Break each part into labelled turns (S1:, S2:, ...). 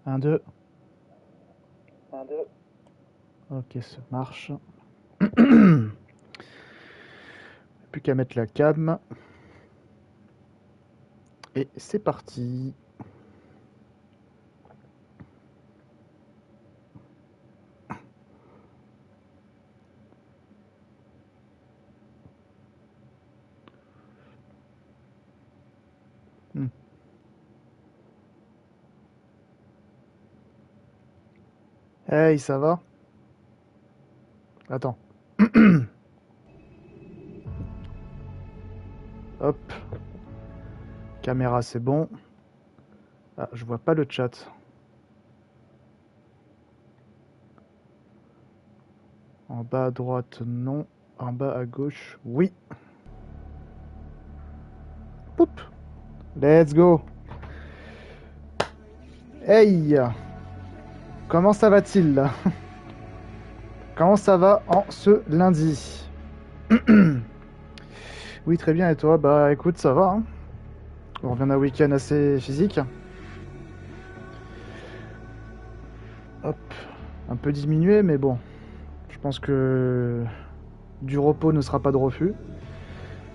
S1: Un, deux.
S2: 1, 2.
S1: Ok, ça marche. Plus qu'à mettre la cam. Et c'est parti. Hmm. Hey, ça va? Attends. Hop. Caméra, c'est bon. Ah, je vois pas le chat. En bas à droite, non. En bas à gauche, oui. Poup. Let's go. Hey. Comment ça va-t-il là? Comment ça va en ce lundi? Oui, très bien. Et toi? Bah écoute, ça va, hein. On revient d'un week-end assez physique. Hop. Un peu diminué, mais bon. Je pense que du repos ne sera pas de refus.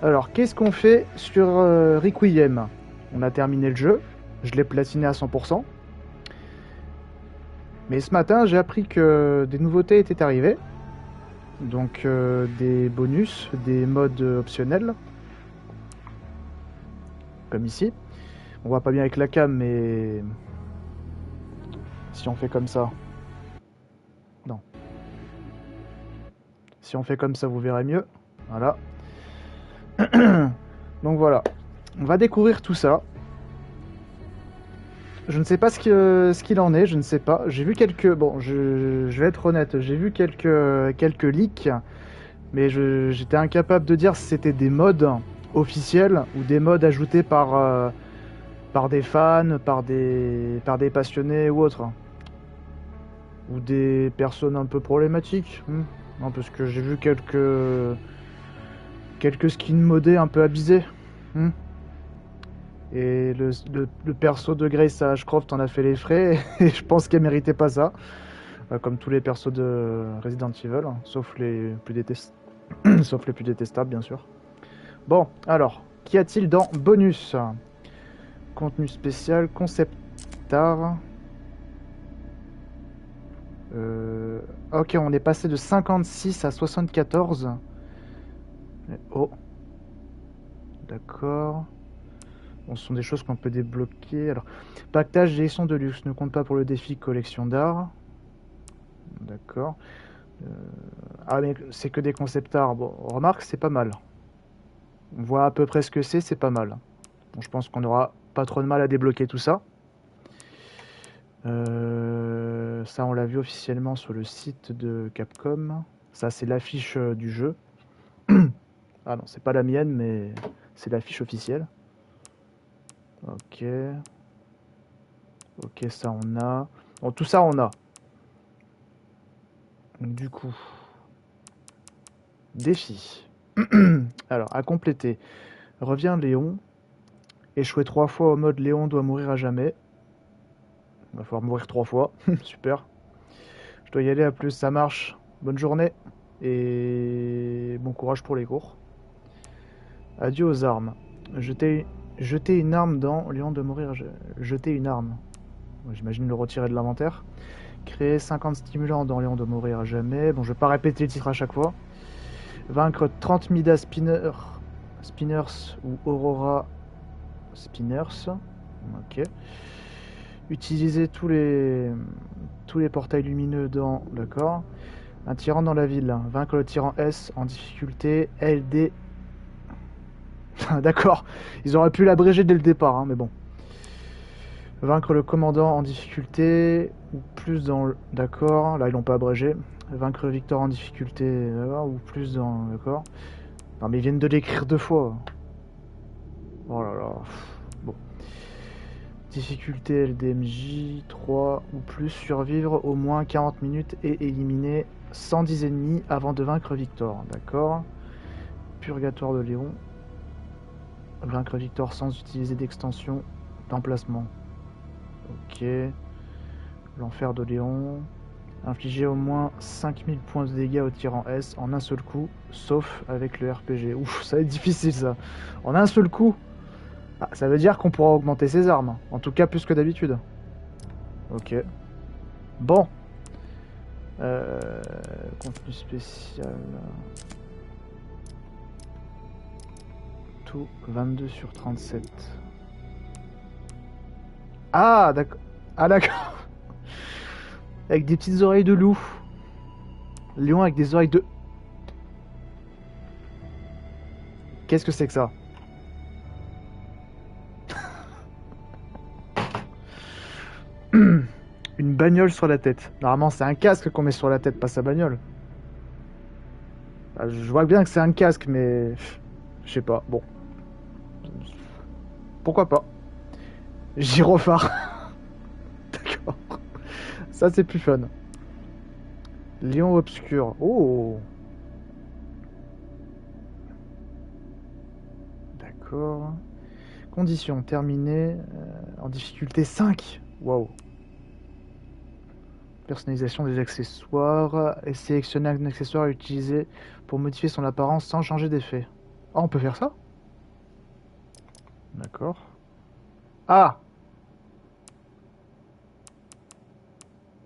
S1: Alors, qu'est-ce qu'on fait sur Requiem? On a terminé le jeu. Je l'ai platiné à 100%. Mais ce matin, j'ai appris que des nouveautés étaient arrivées. Donc, des bonus, des modes optionnels. Comme ici. On voit pas bien avec la cam, mais si on fait comme ça. Non. Si on fait comme ça, vous verrez mieux. Voilà. Donc voilà. On va découvrir tout ça. Je ne sais pas ce qu'il en est, je ne sais pas. J'ai vu quelques... Bon, je vais être honnête, j'ai vu quelques leaks, mais j'étais incapable de dire si c'était des mods officiels ou des mods ajoutés par des fans, par des passionnés ou autres. Ou des personnes un peu problématiques. Non, parce que j'ai vu quelques skins modés un peu abusés. Et le perso de Grace à Ashcroft en a fait les frais, et je pense qu'elle méritait pas ça. Comme tous les persos de Resident Evil, sauf les plus sauf les plus détestables, bien sûr. Bon, alors, qu'y a-t-il dans bonus? Contenu spécial, concept art. Ok, on est passé de 56 à 74. Oh, d'accord. Bon, ce sont des choses qu'on peut débloquer. Alors, pactage d'édition de luxe ne compte pas pour le défi collection d'art. D'accord. Ah, mais c'est que des concept art. Bon, remarque, c'est pas mal. On voit à peu près ce que c'est pas mal. Bon, je pense qu'on aura pas trop de mal à débloquer tout ça. Ça, on l'a vu officiellement sur le site de Capcom. Ça, c'est l'affiche du jeu. Ah non, c'est pas la mienne, mais c'est l'affiche officielle. Ok. Ok, ça, on a. Bon, tout ça, on a. Donc, du coup, défi. Alors, à compléter. Revient Léon. Échouer 3 fois au mode Léon doit mourir à jamais. Il va falloir mourir 3 fois. Super. Je dois y aller, à plus, ça marche. Bonne journée. Et bon courage pour les cours. Adieu aux armes. Jeter une arme dans Léon de mourir. Jeter une arme. J'imagine le retirer de l'inventaire. Créer 50 stimulants dans Léon de mourir à jamais. Bon, je vais pas répéter le titre à chaque fois. Vaincre 30 Mida Spinners ou Aurora Spinners. Ok. Utiliser tous les portails lumineux dans... D'accord. Un tyran dans la ville. Vaincre le tyran S en difficulté LD. D'accord. Ils auraient pu l'abréger dès le départ, hein, mais bon. Vaincre le commandant en difficulté ou plus dans le... D'accord. Là, ils l'ont pas abrégé. Vaincre Victor en difficulté, d'accord, ou plus dans... D'accord. Non, mais ils viennent de l'écrire 2 fois. Oh là là. Bon. Difficulté LDMJ 3 ou plus, survivre au moins 40 minutes et éliminer 110 ennemis avant de vaincre Victor. D'accord. Purgatoire de Léon. Vaincre Victor sans utiliser d'extension d'emplacement. Ok. L'enfer de Léon. Infliger au moins 5000 points de dégâts au tyran S en un seul coup, sauf avec le RPG. Ouf, ça va être difficile ça. En un seul coup. Ah, ça veut dire qu'on pourra augmenter ses armes. En tout cas, plus que d'habitude. Ok. Bon. Contenu spécial. Tout 22 sur 37. Ah, d'accord. Ah, d'accord. Avec des petites oreilles de loup. Lion avec des oreilles de... Qu'est-ce que c'est que ça? Une bagnole sur la tête. Normalement, c'est un casque qu'on met sur la tête, pas sa bagnole. Je vois bien que c'est un casque, mais... Je sais pas. Bon. Pourquoi pas? Gyrophare. D'accord. Ça, c'est plus fun. Lion obscur. Oh. D'accord. Conditions terminées. En difficulté 5. Waouh. Personnalisation des accessoires. Et sélectionner un accessoire à utiliser pour modifier son apparence sans changer d'effet. Ah, on peut faire ça? D'accord. Ah!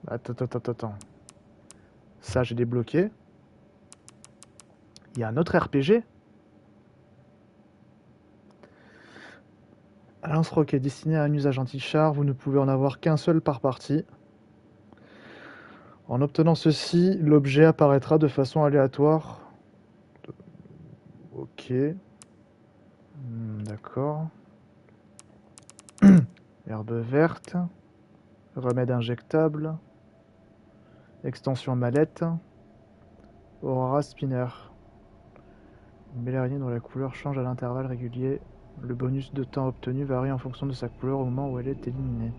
S1: Attends. Ça, j'ai débloqué. Il y a un autre RPG? Un lance-roquet destiné à un usage anti-char. Vous ne pouvez en avoir qu'un seul par partie. En obtenant ceci, l'objet apparaîtra de façon aléatoire. Ok. D'accord. Herbe verte. Remède injectable. Extension mallette. Aurora spinner. Une belle araignée dont la couleur change à l'intervalle régulier. Le bonus de temps obtenu varie en fonction de sa couleur au moment où elle est éliminée.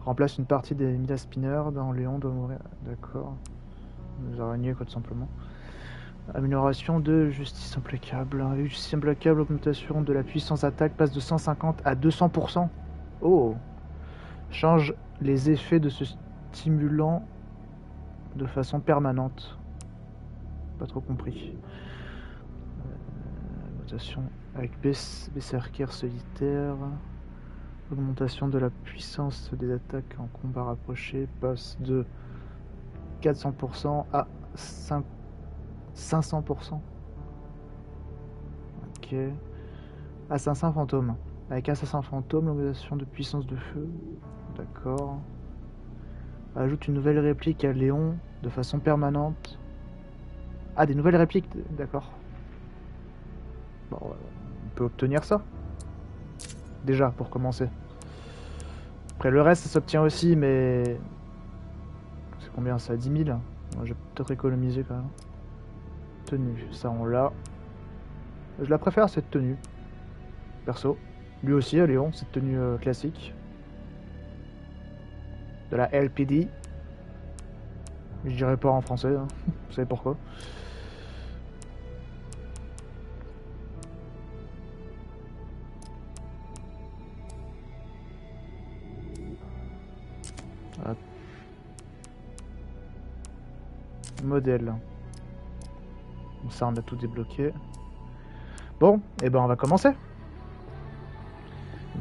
S1: Remplace une partie des Mila Spinner dans Léon doit mourir. D'accord. Les araignées, quoi, tout simplement. Amélioration de justice implacable. Justice implacable, augmentation de la puissance attaque passe de 150 à 200%. Oh! Change les effets de ce stimulant de façon permanente. Pas trop compris. Augmentation avec Berserker solitaire. Augmentation de la puissance des attaques en combat rapproché passe de 400% à 500%. Ok. Assassin fantôme. Avec Assassin fantôme, l'augmentation de puissance de feu. D'accord. Ajoute une nouvelle réplique à Léon de façon permanente. Ah, des nouvelles répliques, d'accord. Bon, on peut obtenir ça. Déjà, pour commencer. Après, le reste, ça s'obtient aussi, mais... C'est combien ça? 10 000. Moi, je vais peut-être économiser quand même. Tenue, ça on l'a. Je la préfère cette tenue. Perso. Lui aussi, à Léon, cette tenue classique. De la LPD. Je dirais pas en français, hein. Vous savez pourquoi. Hop. Modèle. Ça, on a tout débloqué. Bon, et ben on va commencer.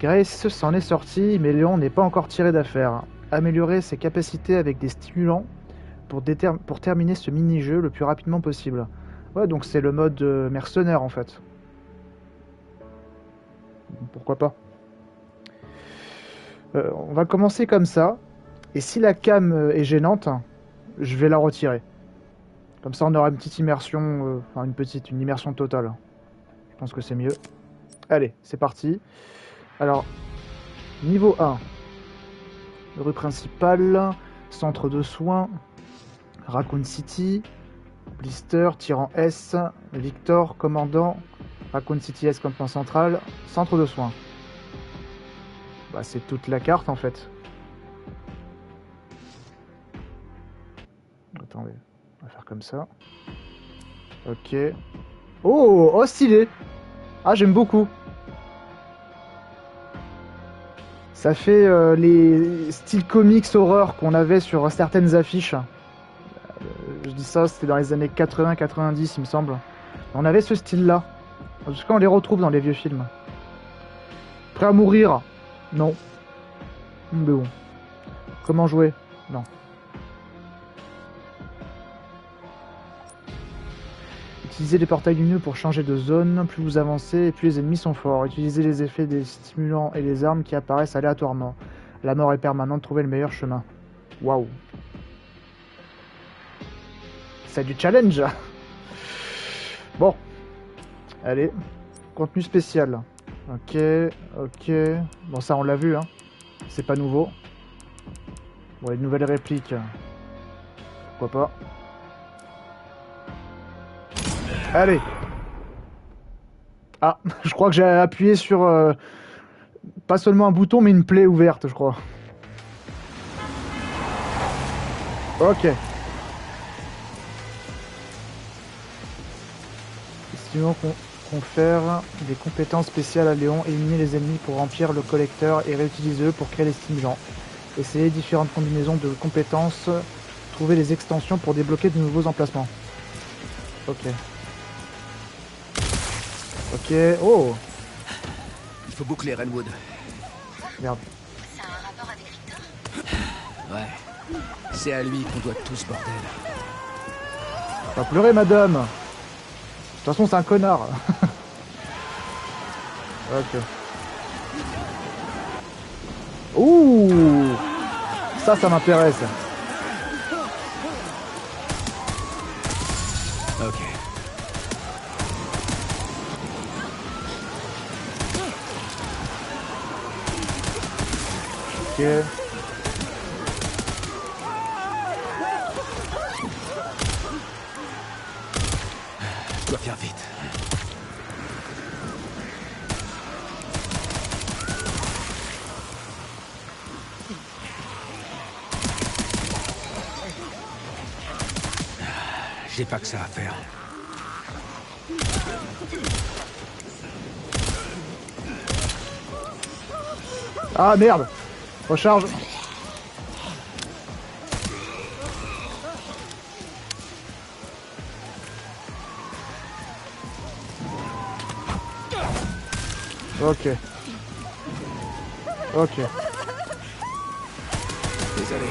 S1: Grace s'en est sorti, mais Léon n'est pas encore tiré d'affaire. Améliorer ses capacités avec des stimulants pour terminer ce mini-jeu le plus rapidement possible. Ouais, donc c'est le mode mercenaire en fait. Pourquoi pas. On va commencer comme ça. Et si la cam est gênante, je vais la retirer. Comme ça on aura une petite immersion, enfin une immersion totale. Je pense que c'est mieux. Allez, c'est parti. Alors, niveau 1. Rue principale, centre de soins, Raccoon City, Blister, Tyran S, Victor, commandant, Raccoon City S comme point central, centre de soins. Bah c'est toute la carte en fait. Attendez, on va faire comme ça. Ok. Oh stylé. Ah j'aime beaucoup. Ça fait les styles comics horreur qu'on avait sur certaines affiches. Je dis ça, c'était dans les années 80-90, il me semble. On avait ce style-là. En tout cas, on les retrouve dans les vieux films. Prêt à mourir? Non. Mais bon. Comment jouer? Non. Utilisez les portails lumineux pour changer de zone. Plus vous avancez, et plus les ennemis sont forts. Utilisez les effets des stimulants et les armes qui apparaissent aléatoirement. La mort est permanente, trouvez le meilleur chemin. Waouh. C'est du challenge. Bon. Allez. Contenu spécial. Ok, ok. Bon, ça, on l'a vu, hein. C'est pas nouveau. Bon, une nouvelle réplique. Pourquoi pas. Allez. Ah, je crois que j'ai appuyé sur... pas seulement un bouton, mais une plaie ouverte, je crois. Ok. Sinon, confère des compétences spéciales à Léon. Éliminer les ennemis pour remplir le collecteur et réutiliser-eux pour créer les stimulants. Essayez différentes combinaisons de compétences. Trouvez les extensions pour débloquer de nouveaux emplacements. Ok. Ok. Oh!
S3: Il faut boucler Renwood.
S1: Merde.
S4: Ça a un rapport avec Richter?
S3: Ouais. C'est à lui qu'on doit tout ce bordel.
S1: Pas pleurer, madame! De toute façon, c'est un connard. Ok. Ouh! Ça m'intéresse.
S3: Ok.
S1: Ok.
S3: Je dois faire vite. J'ai pas que ça à faire.
S1: Ah merde! Recharge! Ok. Ok.
S3: Désolé.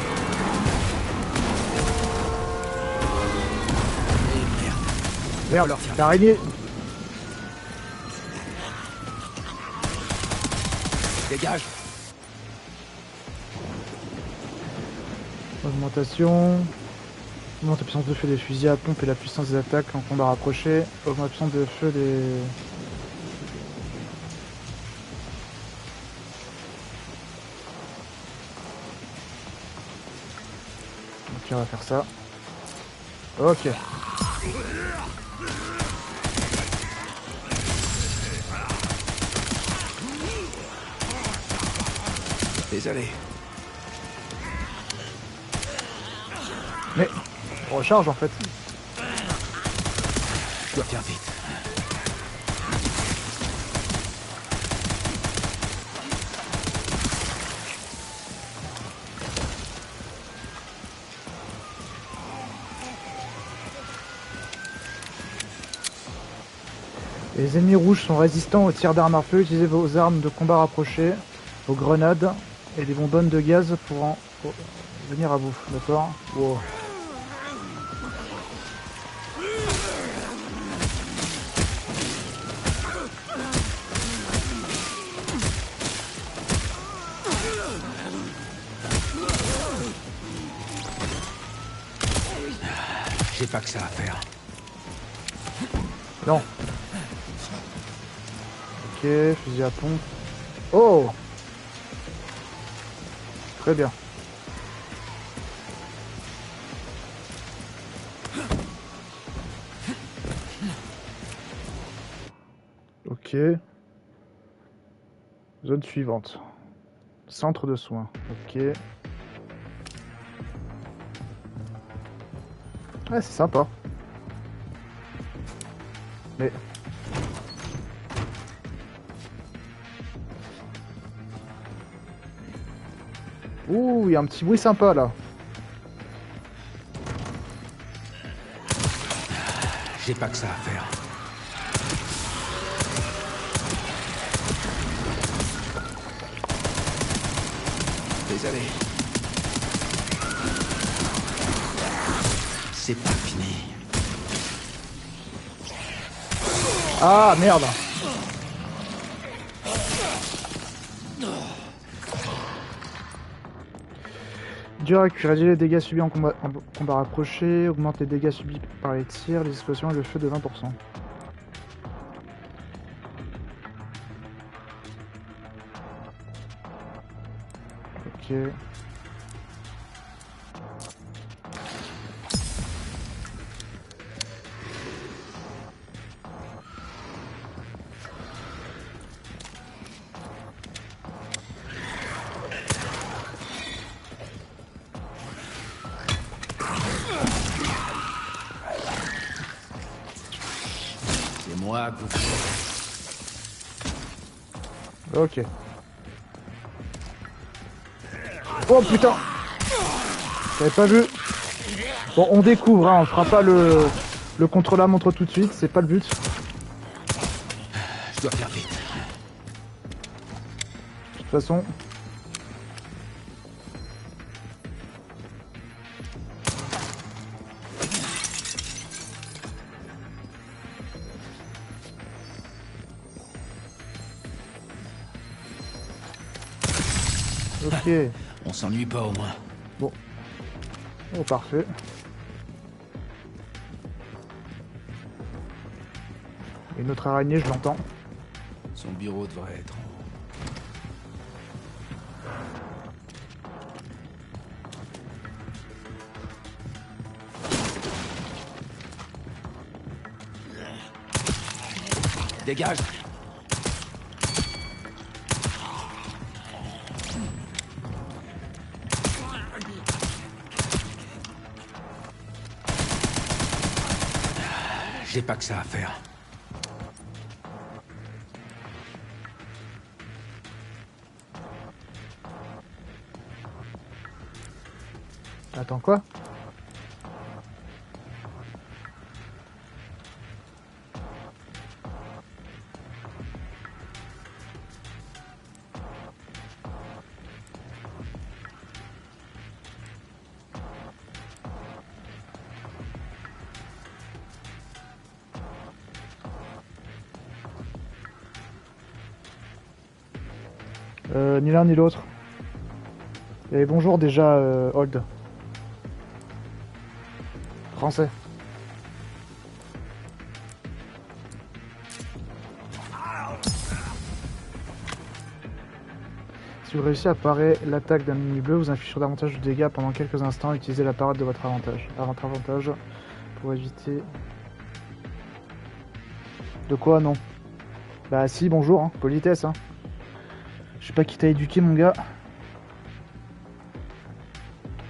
S1: Merde, l'araignée!
S3: Dégage.
S1: Augmentation. Augmente la puissance de feu des fusils à pompe et la puissance des attaques en combat rapproché. Augmente la puissance de feu des... Ok, on va faire ça. Ok.
S3: Désolé.
S1: Mais... on recharge en fait.
S3: Je dois faire vite.
S1: Les ennemis rouges sont résistants aux tirs d'armes à feu. Utilisez vos armes de combat rapprochées, vos grenades et les bonbonnes de gaz pour venir à vous. D'accord? Wow.
S3: J'ai pas que ça à faire.
S1: Non. Ok, fusil à pompe. Oh! Très bien. Ok. Zone suivante. Centre de soins. Ok. Ouais, c'est sympa. Mais... Ouh, il y a un petit bruit sympa là.
S3: J'ai pas que ça à faire. Désolé. C'est pas fini.
S1: Ah merde. Dur à cuire, réduit les dégâts subis en combat rapproché, augmente les dégâts subis par les tirs, les explosions et le feu de 20%. Ok.
S3: C'est moi que vous...
S1: Ok. Oh putain! J'avais pas vu. Bon, on découvre, hein, on fera pas le contre-la-montre tout de suite, c'est pas le but.
S3: Je dois faire vite.
S1: De toute façon. Ok.
S3: On s'ennuie pas au moins.
S1: Bon. Oh, parfait. Et notre araignée, je l'entends.
S3: Son bureau devrait être en haut. Dégage! J'ai pas que ça à faire.
S1: Attends quoi? Ni l'un ni l'autre. Et bonjour déjà, Hold. Français. Si vous réussissez à parer l'attaque d'un ennemi bleu, vous infligez davantage de dégâts pendant quelques instants. Utilisez la parade de votre avantage. À votre avantage pour éviter... De quoi, non? Bah si, bonjour, hein, politesse, hein. Je sais pas qui t'a éduqué, mon gars.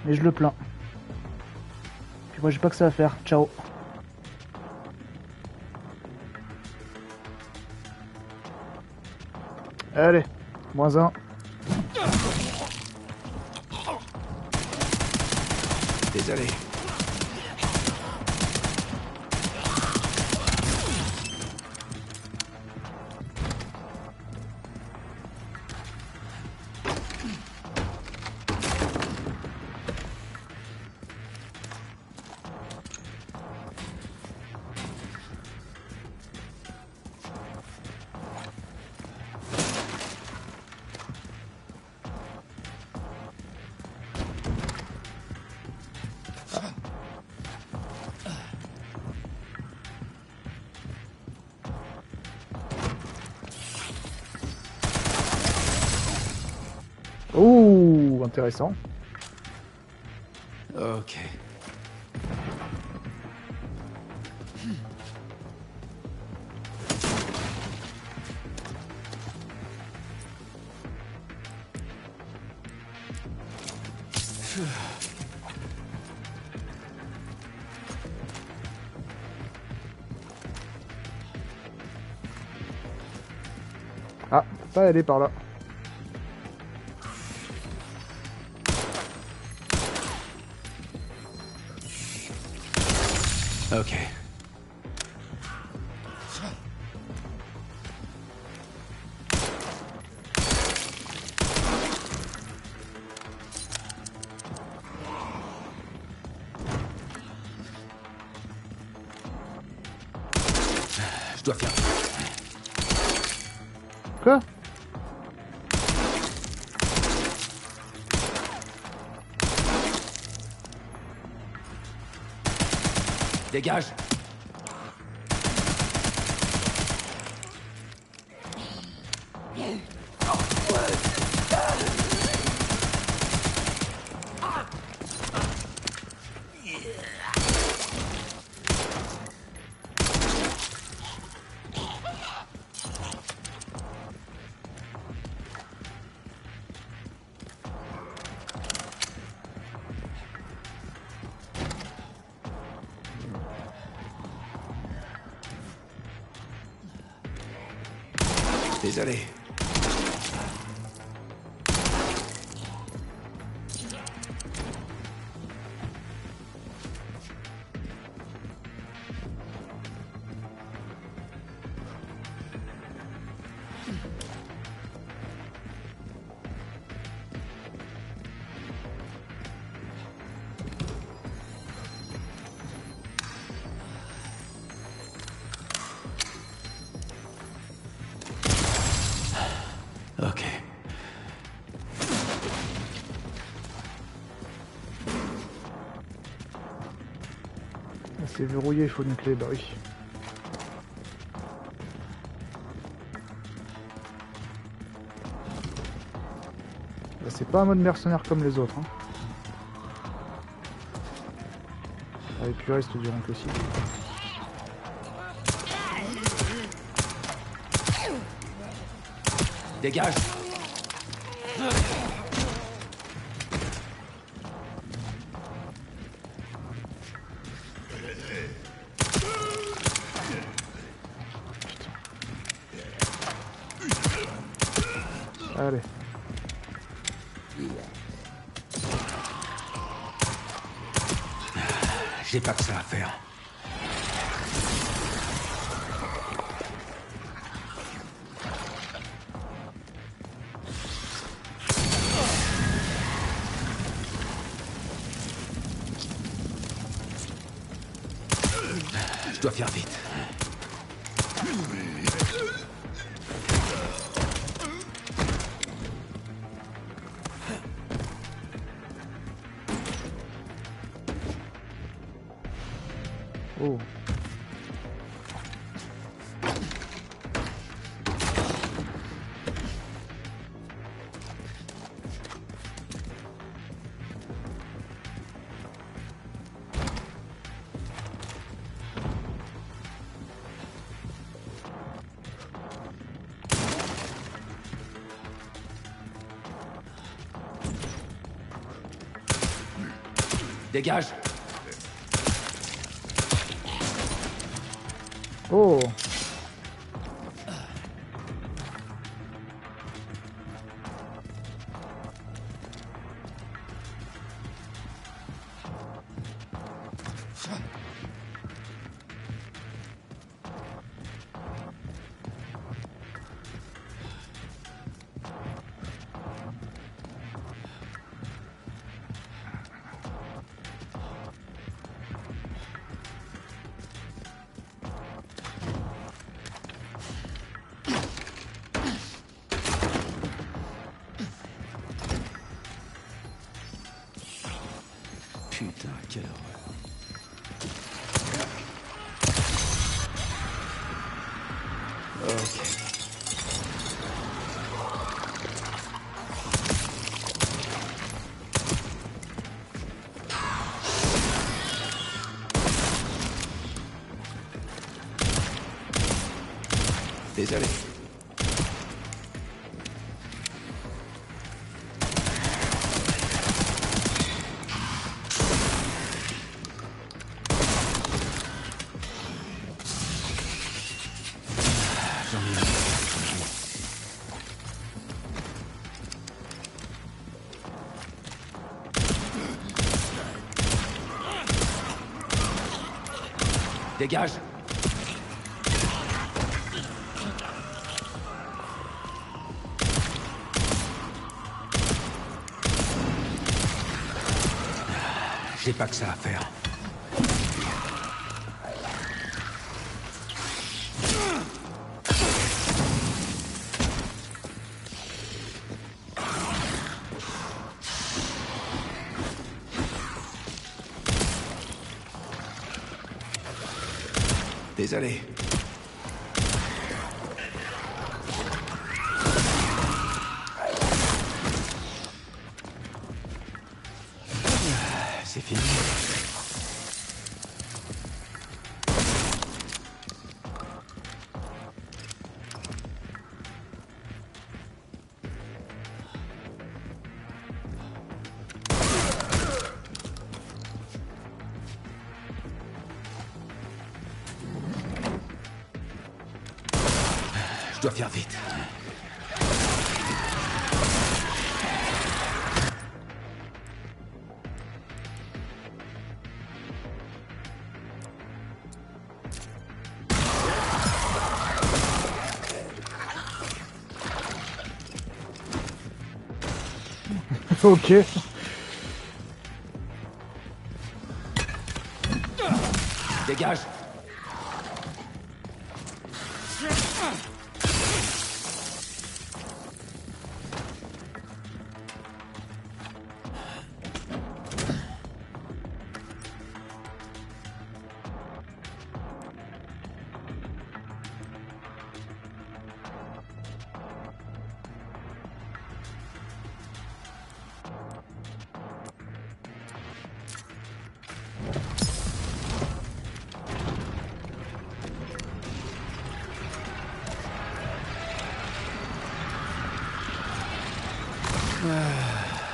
S1: Mais je le plains. Puis moi, j'ai pas que ça à faire. Ciao. Allez, -1.
S3: Désolé.
S1: Ouh, intéressant.
S3: Ok.
S1: Ah, faut pas aller par là.
S3: Ok. Je dois faire...
S1: Quoi?
S3: Dégage. Désolé. Ok.
S1: C'est verrouillé, il faut une clé, bah oui. Bah, c'est pas un mode mercenaire comme les autres. Hein. Avec le reste du rank aussi.
S3: Dégage.
S1: Allez.
S3: J'ai pas que ça à faire. Je dois faire vite.
S1: Oh.
S3: Dégage.
S1: Oh.
S3: Putain, quelle horreur. Ok. Désolé. Dégage. J'ai pas que ça à faire. Désolé. C'est fini. Je dois faire vite.
S1: Ok.
S3: Dégage.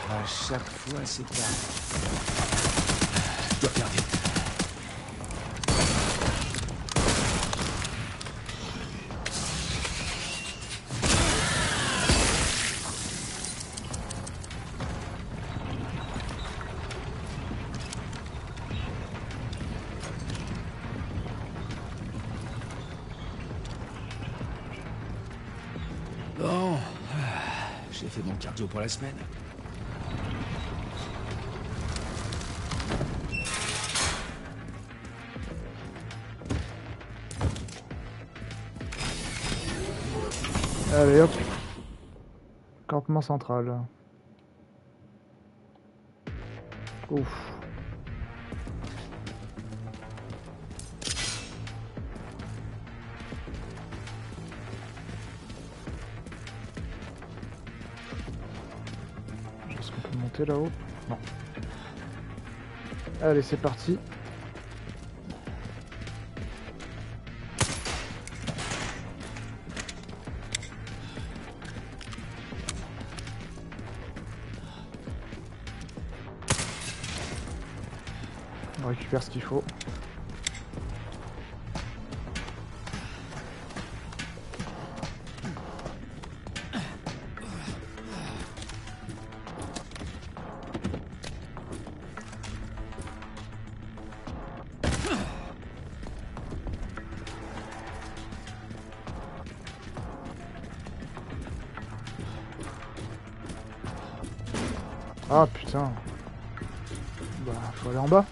S3: À chaque fois, c'est pareil. Je dois faire vite. Bon, j'ai fait mon cardio pour la semaine.
S1: Allez hop. Campement central. Ouf. Est-ce qu'on peut monter là-haut? Non. Allez, c'est parti. On récupère ce qu'il faut. Ah putain. Bah, faut aller en bas.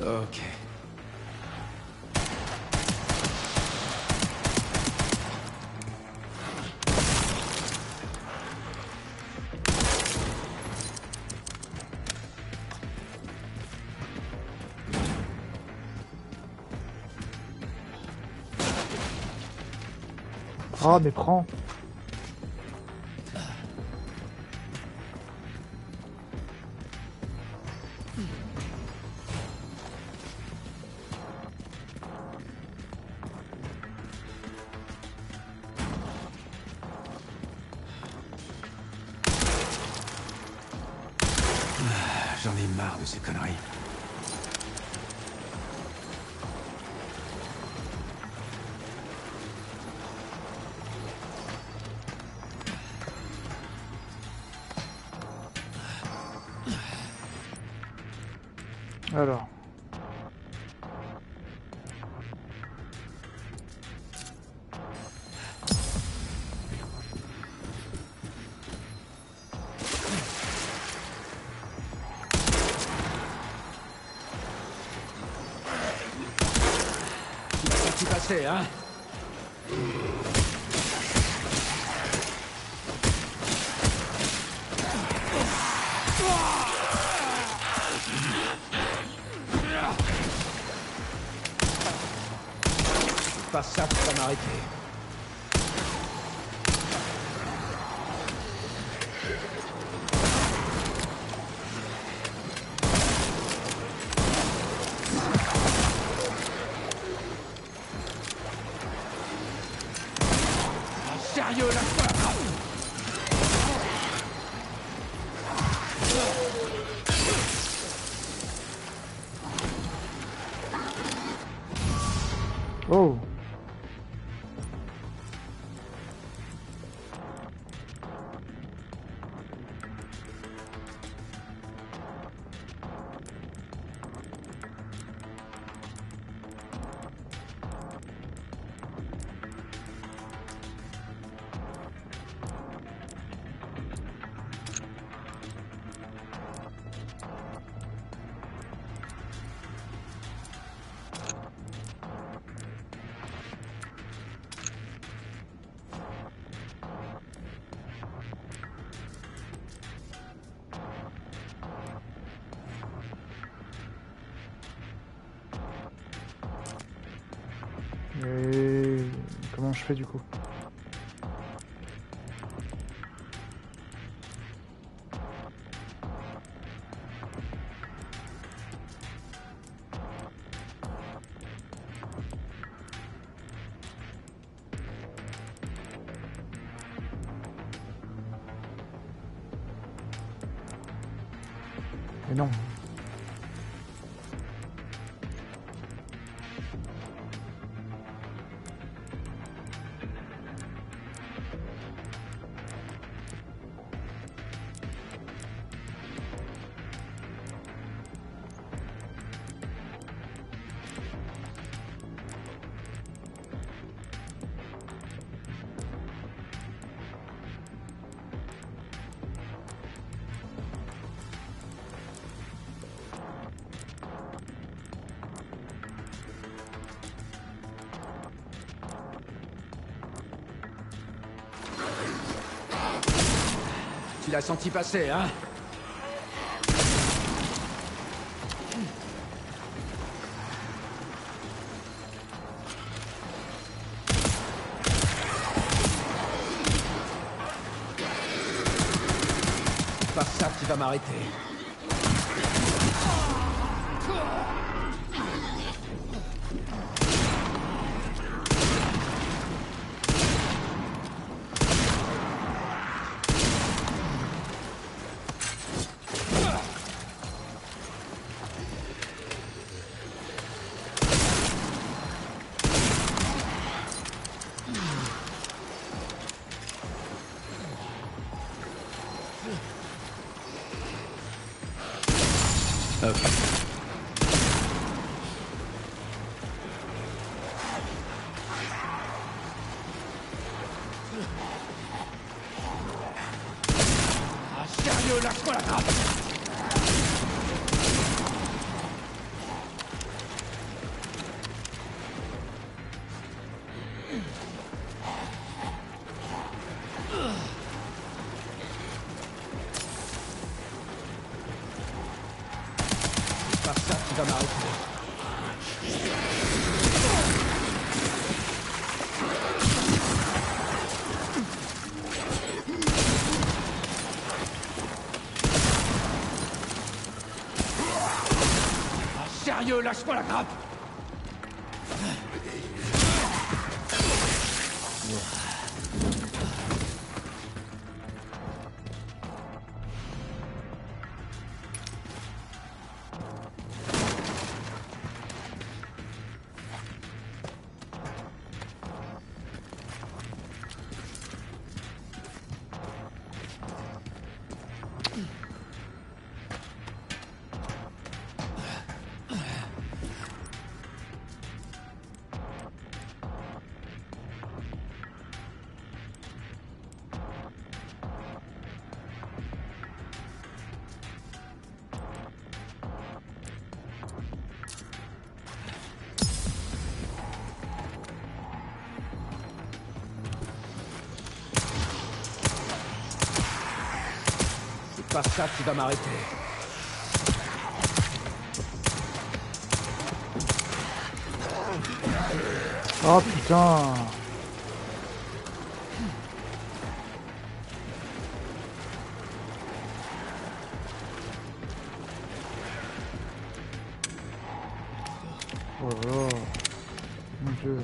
S3: Ok.
S1: Ah mais prends.
S3: J'en ai marre de ces conneries.
S1: Alors.
S3: Tu passais, hein? C'est pas ça qui va m'arrêter. Sérieux, lâche-moi la grappe!
S1: Oh. Et comment je fais du coup? Mais non.
S3: Tu l'as senti passer, hein? C'est pas ça qui va m'arrêter. Ok. Ah, sérieux, lâche-moi la grappe! C'est pas ça qui va m'arrêter. Ah, sérieux, lâche-moi la grappe! pas ça qui va m'arrêter.
S1: Oh putain. Oh là là. Mon Dieu.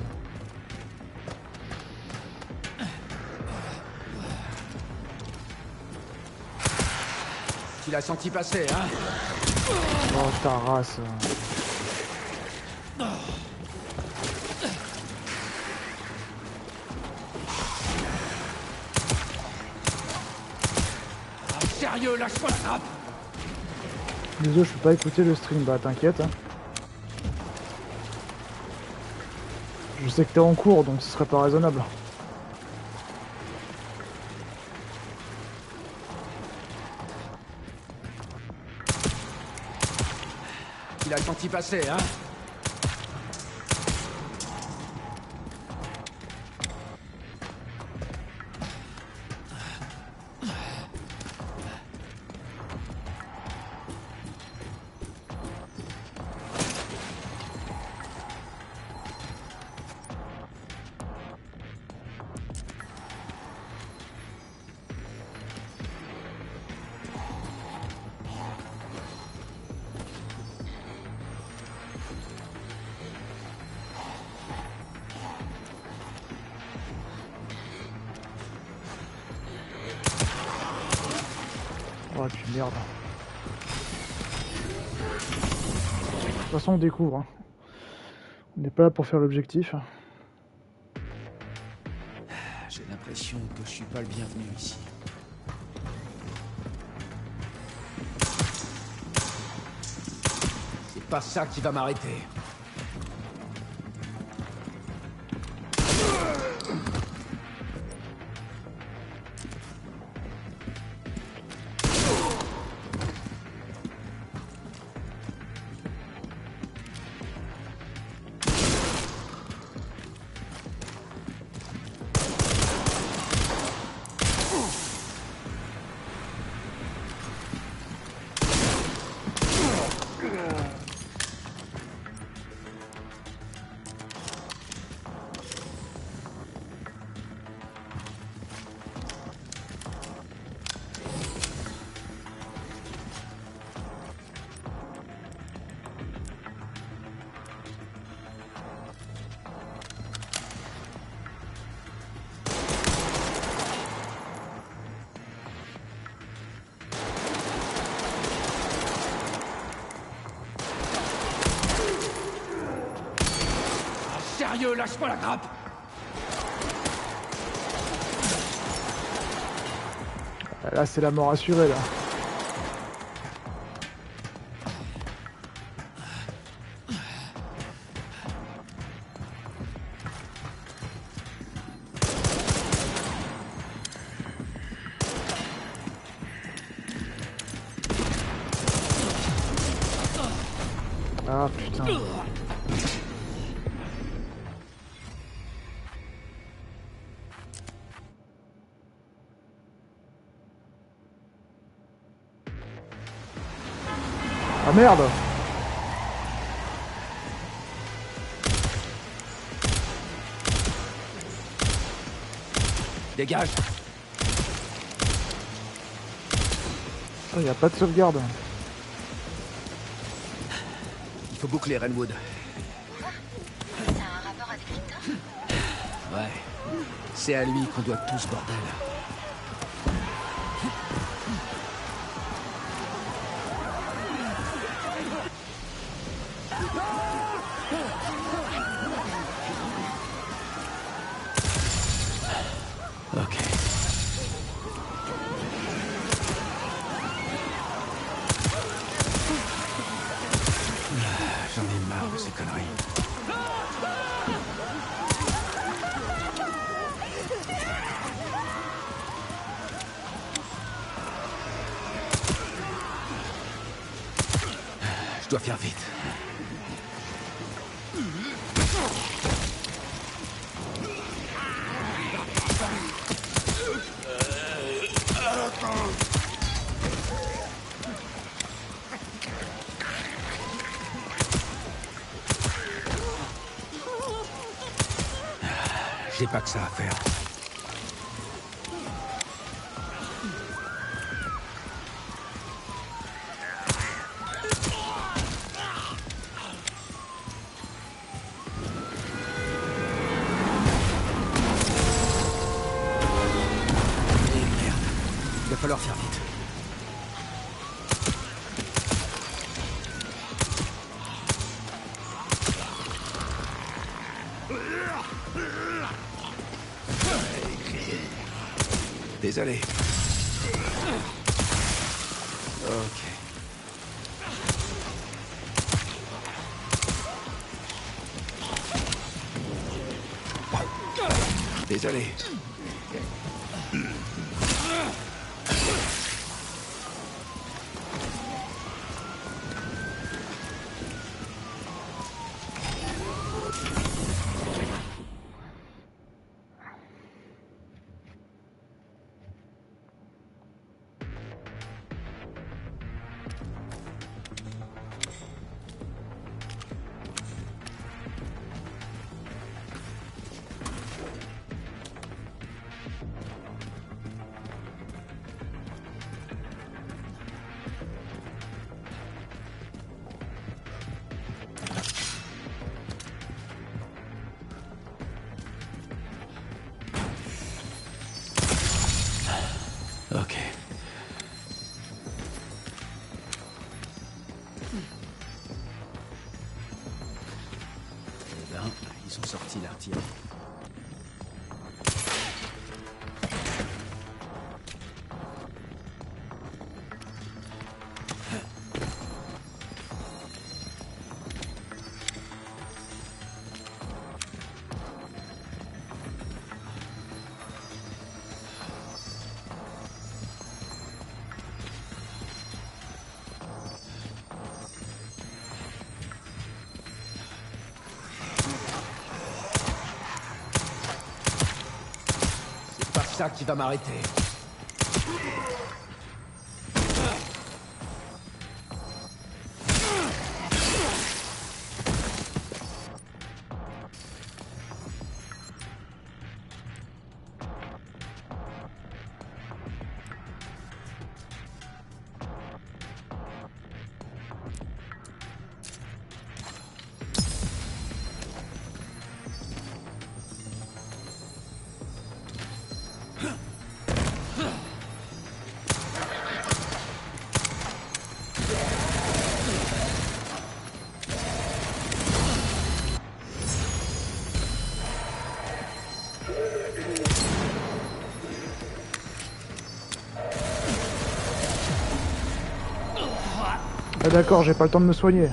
S3: Tu l'as senti passer, hein?
S1: Oh ta race.
S3: Ah, sérieux, lâche-moi la trappe!
S1: Désolé, je peux pas écouter le stream. Bah t'inquiète. Hein. Je sais que t'es en cours, donc ce serait pas raisonnable.
S3: Tu l'as senti passer, hein?
S1: Oh tu merde. De toute façon on découvre. Hein. On n'est pas là pour faire l'objectif.
S3: J'ai l'impression que je suis pas le bienvenu ici. C'est pas ça qui va m'arrêter. Sérieux, lâche-moi la grappe!
S1: Là c'est la mort assurée là. Ah putain. Ah merde.
S3: Dégage!
S1: Il n'y a pas de sauvegarde.
S3: Il faut boucler Renwood.
S4: Ça a un rapport avec Victor?
S3: Ouais. C'est à lui qu'on doit tout ce bordel. Ok. J'en ai marre de ces conneries. Je dois faire vite. J'ai pas que ça à faire. Il va falloir faire vite. Désolé. Ok. Désolé. Ok. Eh ben, ils ont sorti l'artillerie. C'est pas ça qui va m'arrêter.
S1: Ah d'accord, j'ai pas le temps de me soigner.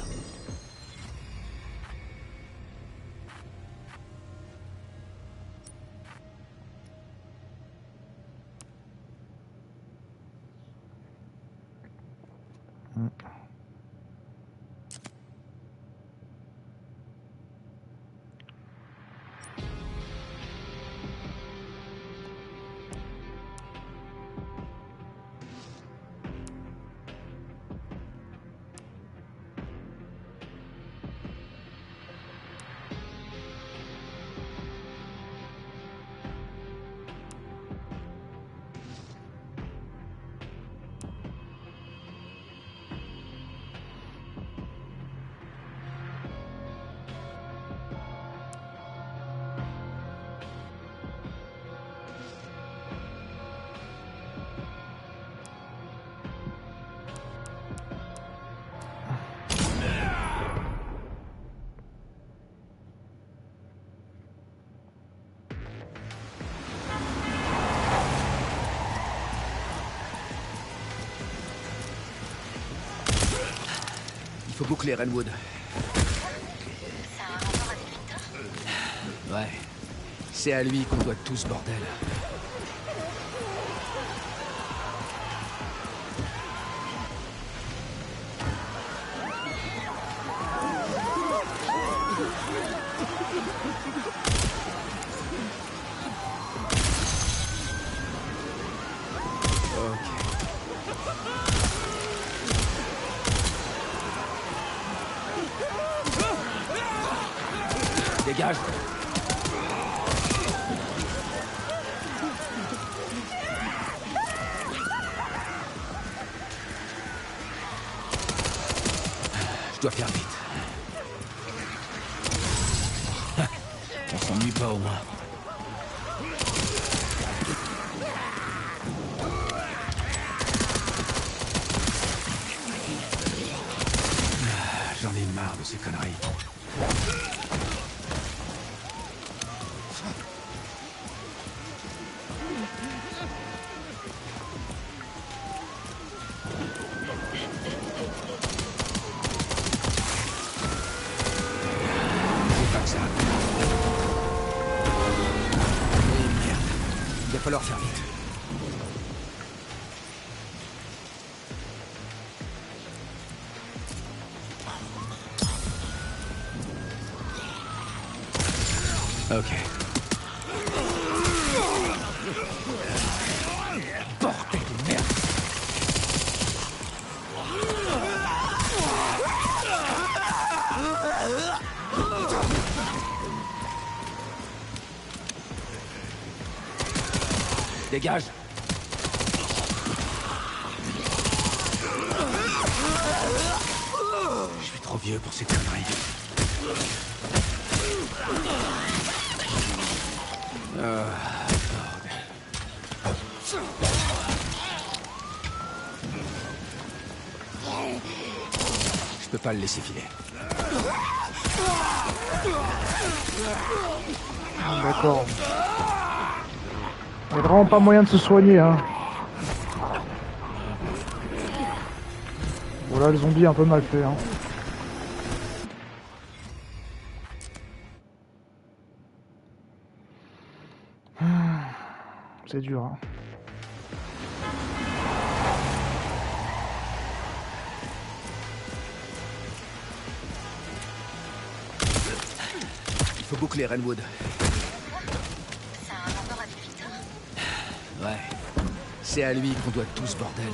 S3: Il faut boucler Renwood.
S4: Ça a un rapport avec Victor?
S3: Ouais. C'est à lui qu'on doit tout ce bordel. Dégage! dois faire vite. On s'ennuie pas au moins. J'en ai marre de ces conneries. C'est pas que ça. Oh merde. Il va falloir faire vite. Ok. Bordel de merde. Dégage. Je suis trop vieux pour ces conneries. Je peux pas le laisser filer.
S1: D'accord. Il n'y a vraiment pas moyen de se soigner, hein. Bon là, le zombie est un peu mal fait, hein. C'est dur, hein.
S3: Il faut boucler Renwood.
S4: Ça a un rapport avec Victor?
S3: Ouais. C'est à lui qu'on doit tout ce bordel.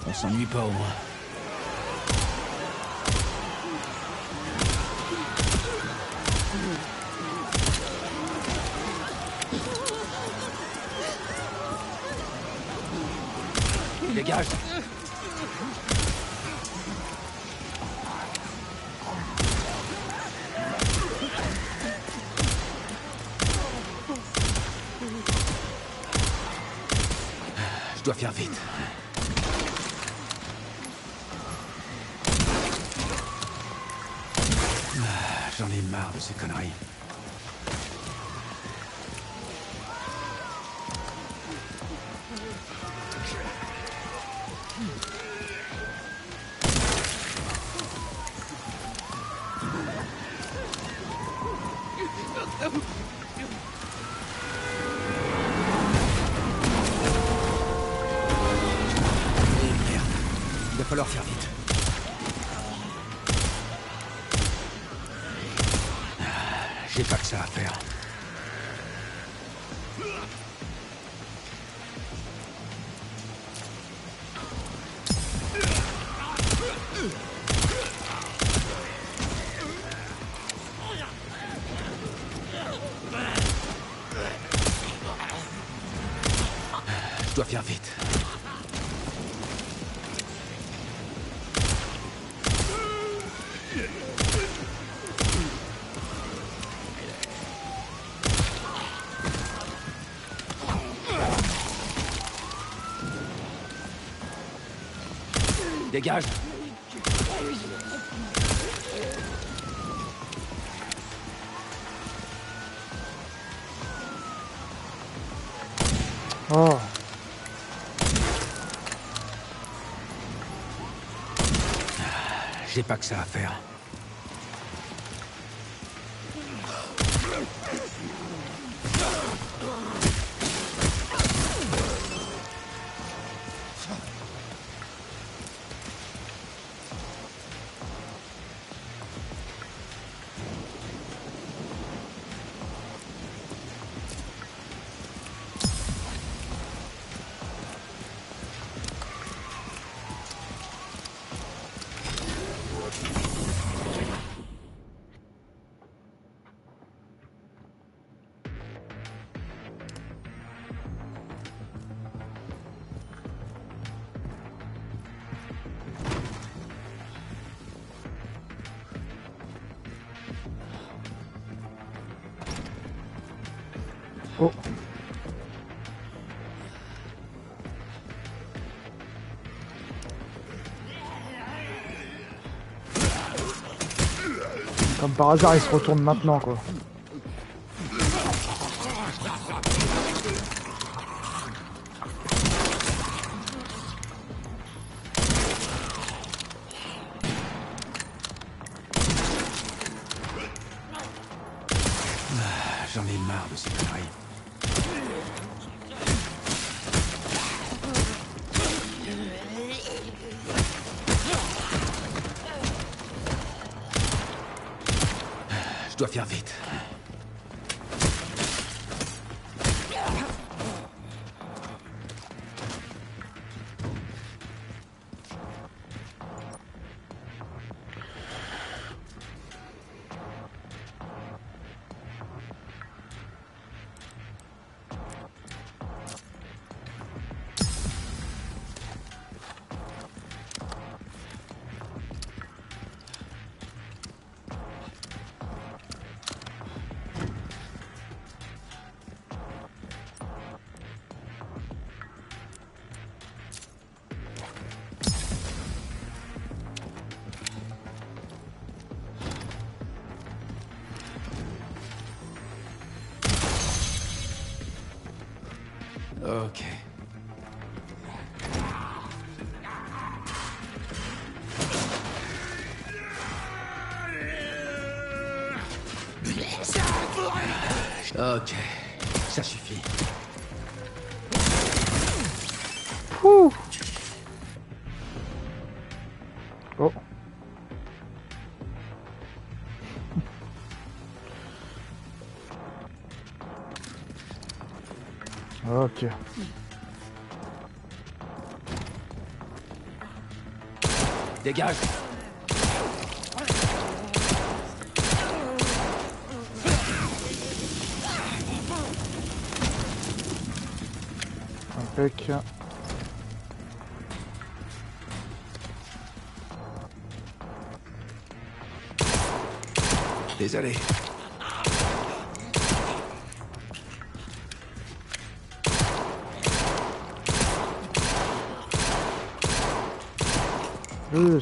S3: On s'ennuie pas au moins. Dégage. Je dois faire vite. J'en ai marre de ces conneries. Merde. Il va falloir faire vite. J'ai pas que ça à faire. Je dois faire vite. Dégage.
S1: Oh.
S3: J'ai pas que ça à faire.
S1: Oh. Comme par hasard, il se retourne maintenant, quoi.
S3: J'en ai marre de ces conneries. Je dois faire vite. Ok. Ok, ça suffit.
S1: Ouh. Oh. Ok.
S3: Dégage.
S1: Impec.
S3: Désolé.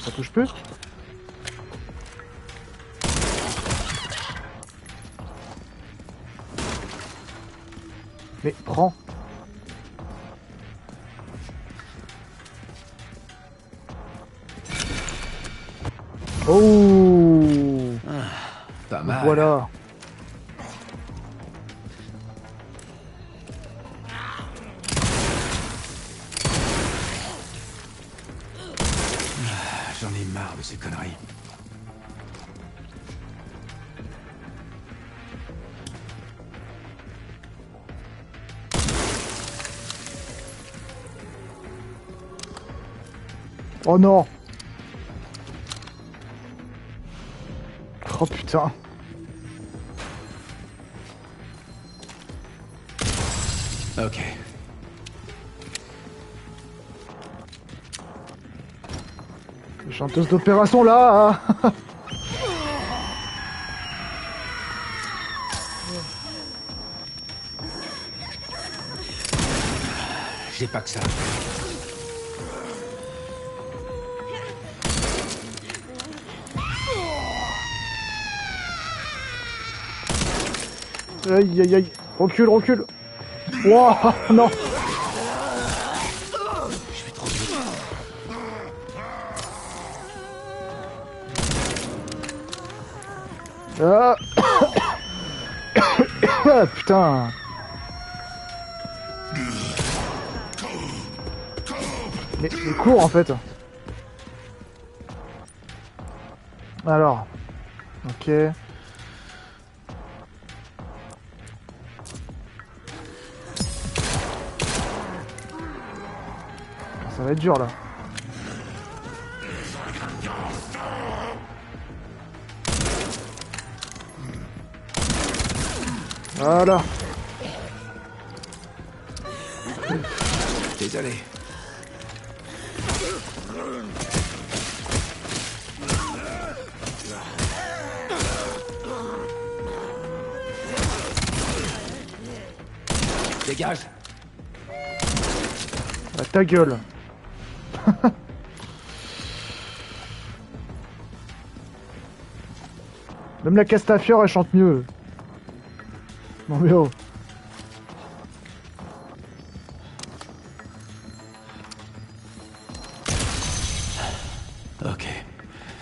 S1: Ça touche plus. Mais prends. Oh.
S3: Pas mal.
S1: Voilà.
S3: J'en ai marre de ces conneries.
S1: Oh non. Oh putain.
S3: Ok.
S1: Les chanteuses d'opéra sont là.
S3: J'ai pas que ça.
S1: Aïe aïe aïe. Recule, recule. Wouah, non.
S3: Je vais trop vite.
S1: Ah. Ah, putain. Mais cours en fait. Alors. Ok. Ça va être dur là. Voilà.
S3: Désolé. Dégage.
S1: Ah, ta gueule. Même la Castafiore, elle chante mieux. Non mais oh.
S3: Ok.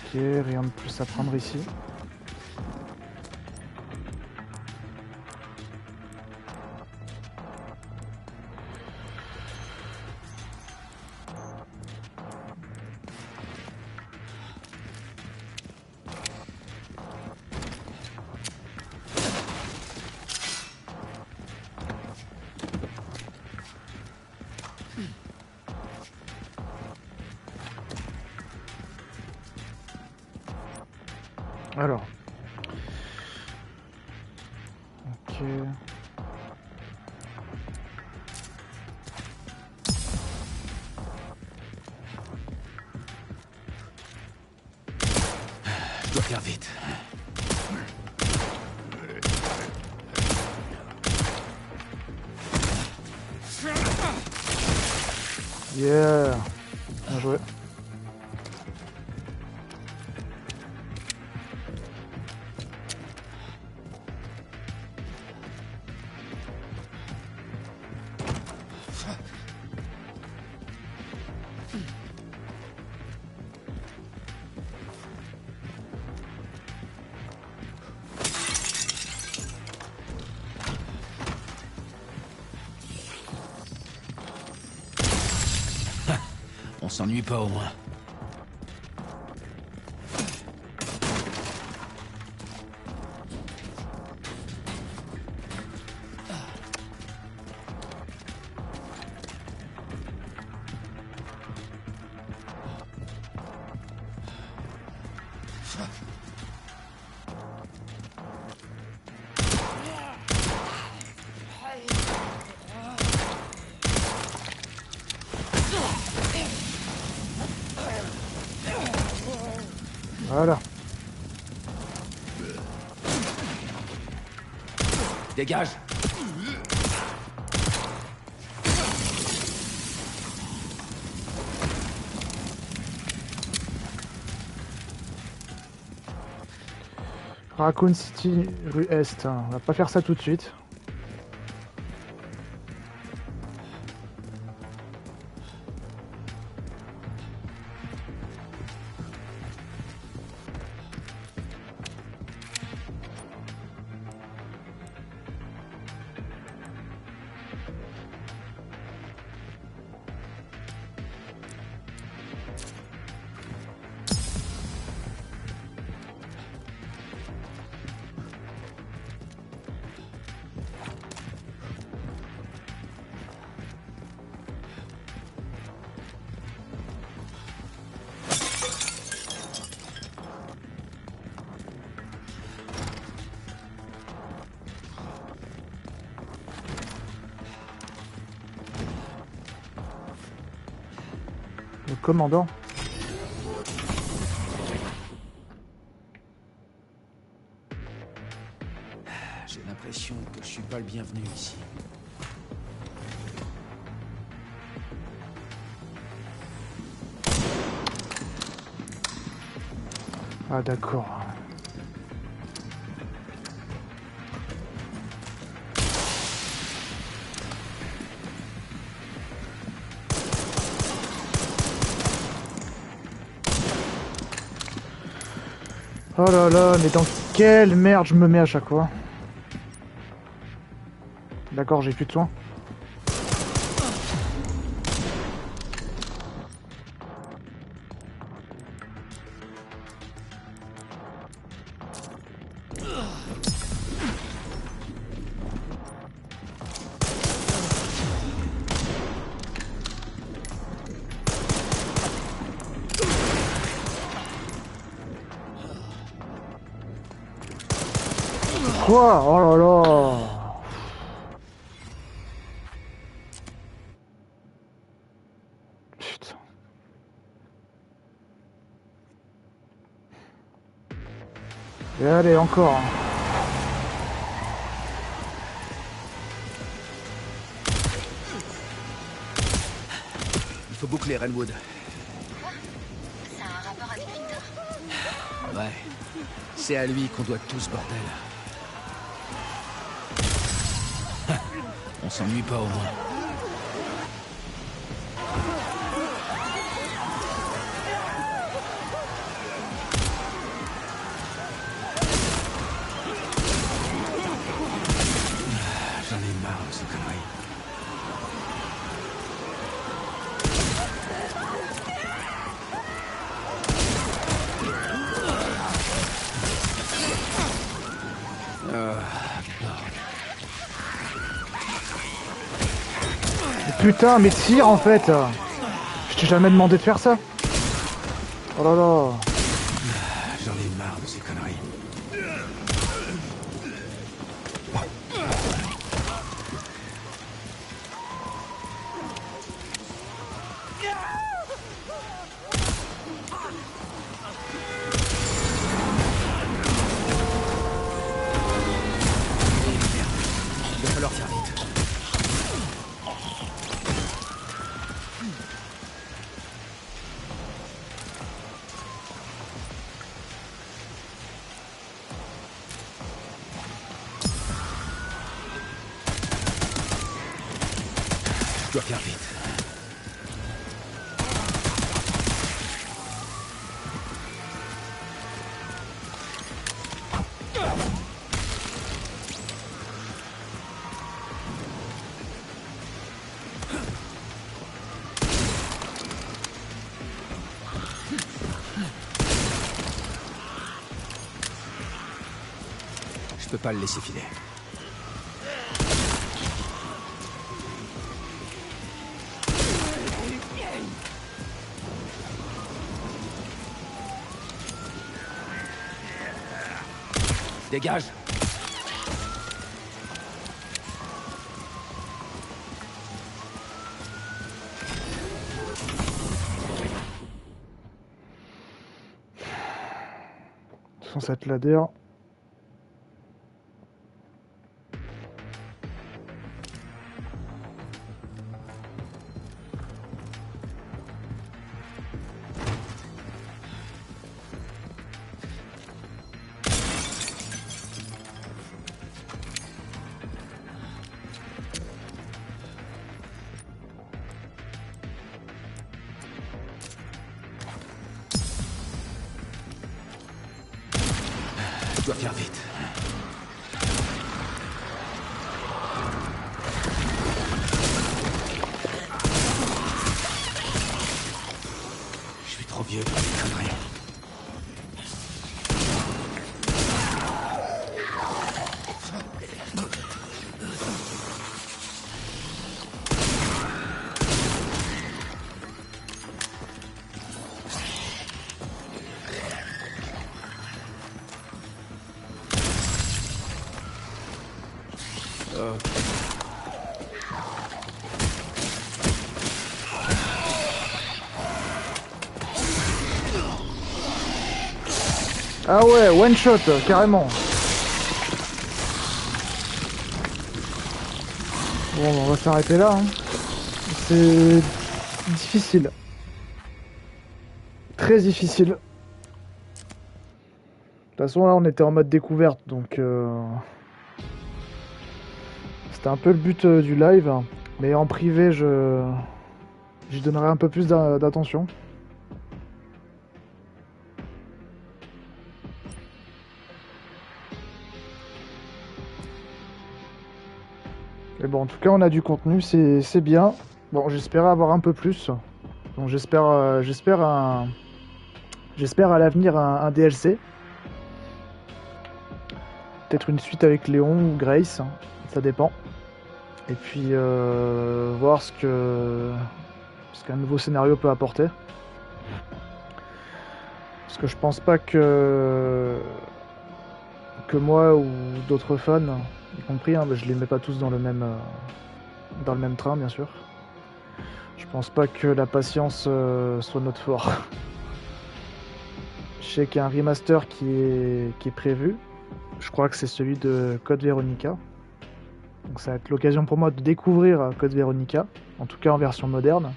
S1: Ok, rien de plus à prendre ici. Alors. Ok.
S3: Je dois faire vite.
S1: Yeah. Bien joué.
S3: On s'ennuie pas au moins.
S1: Voilà.
S3: Dégage.
S1: Raccoon City, rue Est. On va pas faire ça tout de suite. Le commandant.
S3: J'ai l'impression que je suis pas le bienvenu ici.
S1: Ah d'accord. Oh là là, mais dans quelle merde je me mets à chaque fois. D'accord, j'ai plus de soins. Quoi? Oh là là. Putain. Et allez, encore.
S3: faut boucler Renwood.
S4: Ça a un rapport avec Victor?
S3: Ouais. C'est à lui qu'on doit tout ce bordel. On s'ennuie pas au moins. J'en ai marre de ces conneries.
S1: Putain, mais tire en fait. Je t'ai jamais demandé de faire ça. Oh là là.
S3: J'en ai marre de ces conneries. Il va falloir faire vite. Je dois faire vite. Je peux pas le laisser filer. Dégage!
S1: Sans cette ladder.
S3: Je dois faire vite. Je suis trop vieux pour ces conneries.
S1: Ah ouais, one shot, carrément. Bon, on va s'arrêter là. Hein. C'est difficile. Très difficile. De toute façon, là, on était en mode découverte, donc... C'était un peu le but du live. Mais en privé, j'y donnerai un peu plus d'attention. Mais bon, en tout cas, on a du contenu, c'est bien. Bon, j'espérais avoir un peu plus. Donc j'espère à l'avenir un DLC. Peut-être une suite avec Léon ou Grace, ça dépend. Et puis voir ce qu'un nouveau scénario peut apporter. Parce que je pense pas que moi ou d'autres fans, y compris, hein, je les mets pas tous dans le même train, bien sûr. Je pense pas que la patience soit notre fort. Je sais qu'il y a un remaster qui est prévu. Je crois que c'est celui de Code Veronica. Donc ça va être l'occasion pour moi de découvrir Code Veronica, en tout cas en version moderne.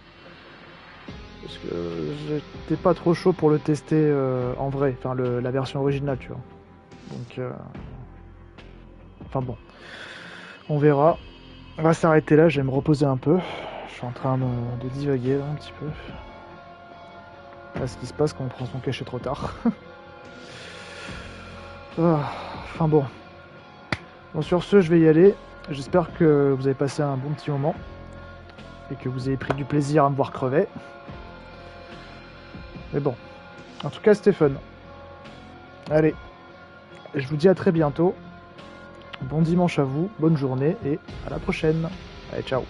S1: Parce que j'étais pas trop chaud pour le tester en vrai, enfin la version originale, tu vois. Donc, enfin bon, on verra. On va s'arrêter là, je vais me reposer un peu. Je suis en train de divaguer là un petit peu. Là, ce qui se passe quand on prend son cachet trop tard. Enfin bon. Bon, sur ce, je vais y aller. J'espère que vous avez passé un bon petit moment. Et que vous avez pris du plaisir à me voir crever. Mais bon. En tout cas, c'était fun. Allez. Je vous dis à très bientôt. Bon dimanche à vous, bonne journée et à la prochaine. Allez, ciao.